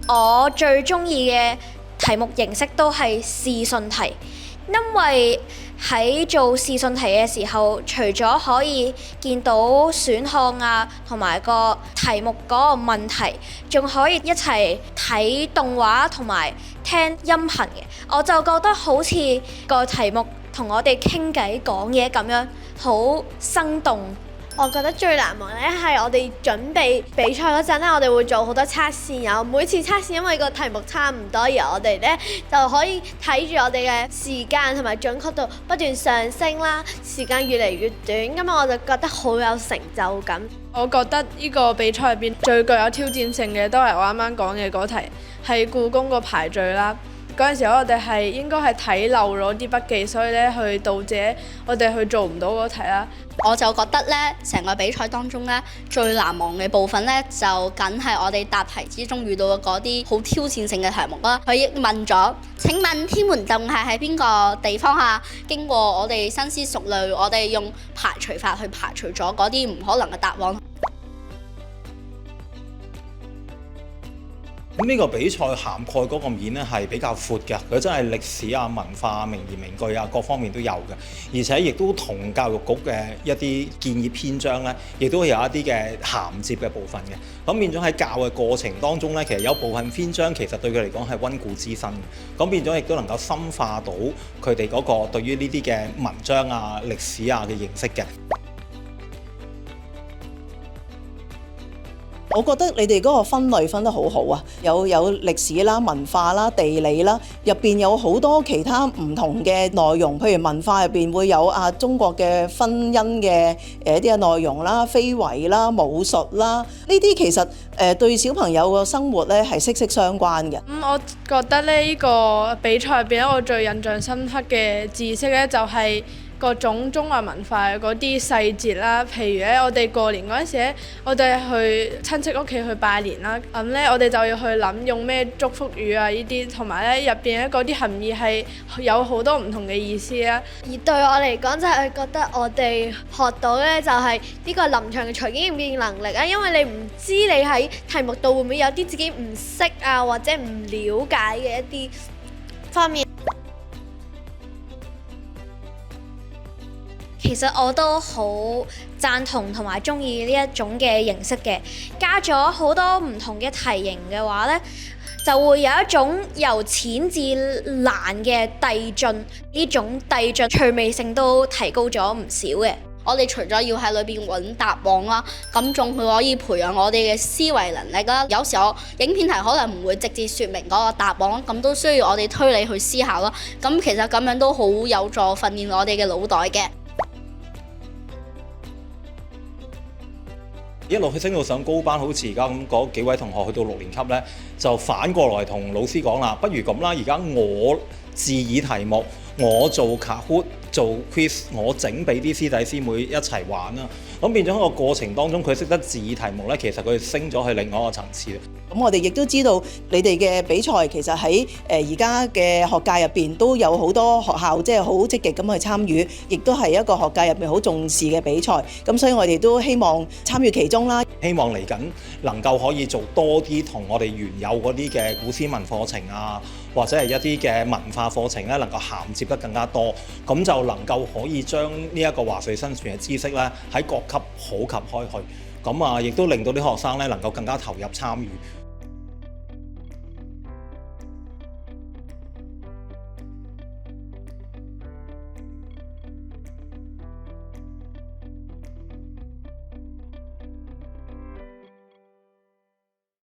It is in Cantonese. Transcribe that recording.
我最中意嘅題目形式都係視訊題，因為喺做視訊題嘅時候，除咗可以見到選項啊，同埋個題目嗰個問題，仲可以一齊睇動畫同埋聽音頻嘅，我就覺得好似個題目同我哋傾偈講嘢咁樣，好生動。我覺得最難忘咧係我哋準備比賽嗰陣咧，我哋會做好多測試，然後每次測試因為個題目差唔多，而我哋咧就可以睇住我哋嘅時間同埋準確度不斷上升啦，時間越嚟越短，咁我就覺得好有成就感。我覺得呢個比賽入邊最具有挑戰性嘅都係我啱啱講嘅嗰題，係故宮個排序啦。嗰陣時我哋係應該係睇漏咗啲筆記，所以咧去導致我哋去做唔到嗰題啦。我就覺得咧，成個比賽當中咧，最難忘嘅部分咧，就梗係我哋答題之中遇到嘅嗰啲好挑戰性嘅題目啦。佢亦問咗：請問天門洞係喺邊個地方啊？經過我哋深思熟慮，我哋用排除法去排除咗嗰啲唔可能嘅答案。咁呢個比賽涵蓋嗰個面咧係比較闊嘅，佢真係歷史啊、文化、名言名句啊各方面都有嘅，而且亦都同教育局嘅一啲建議篇章咧，亦都有一啲嘅銜接嘅部分嘅。咁變咗喺教嘅過程當中咧，其實有部分篇章其實對佢嚟講係溫故知新嘅，咁變咗亦都能夠深化到佢哋嗰個對於呢啲嘅文章啊、歷史啊嘅認識嘅。我覺得你哋嗰個分類分得好好啊，有歷史啦、文化啦、地理啦，入邊有好多其他唔同嘅內容，譬如文化入邊會有中國嘅婚姻嘅一啲嘅內容啦、非遺啦、武術啦，呢啲其實對小朋友個生活咧係息息相關嘅。我覺得呢個比賽入邊咧，我最印象深刻嘅知識咧就係各種中華文化嗰啲細節啦，譬如咧，我哋過年嗰陣時咧，我哋去親戚屋企去拜年啦，咁咧我哋就要去諗用咩祝福語啊呢啲，同埋咧入邊咧嗰啲含義係有好多唔同嘅意思啦。而對我嚟講，就係覺得我哋學到咧就係呢個臨場嘅隨機應變能力啊，因為你唔知你喺題目度會唔會有啲自己唔識啊或者唔了解嘅一啲方面。其實我都好贊同同埋中意呢一種嘅形式嘅，加咗好多唔同嘅題型嘅話呢，就會有一種由淺至難嘅遞進，呢種遞進趣味性都提高咗唔少嘅。我哋除咗要喺裏邊揾答案啦，咁仲可以培養我哋嘅思維能力啦。有時候影片題可能唔會直接説明嗰個答案，咁都需要我哋推理去思考啦。咁其實咁樣都好有助訓練我哋嘅腦袋嘅。一路去升到上高班，好似而家咁嗰幾位同學去到6年級呢，就反過來同老師講啦，不如咁啦，而家我自議題目，我做 Kahoot 做 quiz， 我整俾啲師弟師妹一齊玩啦。咁變咗喺個過程當中，佢識得自議題目呢，其實佢升咗去另外一個層次。咁我哋亦都知道你哋嘅比賽其實喺而家嘅學界入邊都有好多學校即係好積極咁去參與，亦都係一個學界入邊好重視嘅比賽。咁所以我哋都希望參與其中啦。希望嚟緊能夠可以做多啲同我哋原有嗰啲嘅古詩文課程啊，或者係一啲嘅文化課程咧，能夠銜接得更加多，咁就能夠可以將呢一個華穗新傳嘅知識咧喺各級普及開去，咁亦都令到啲學生咧能夠更加投入參與。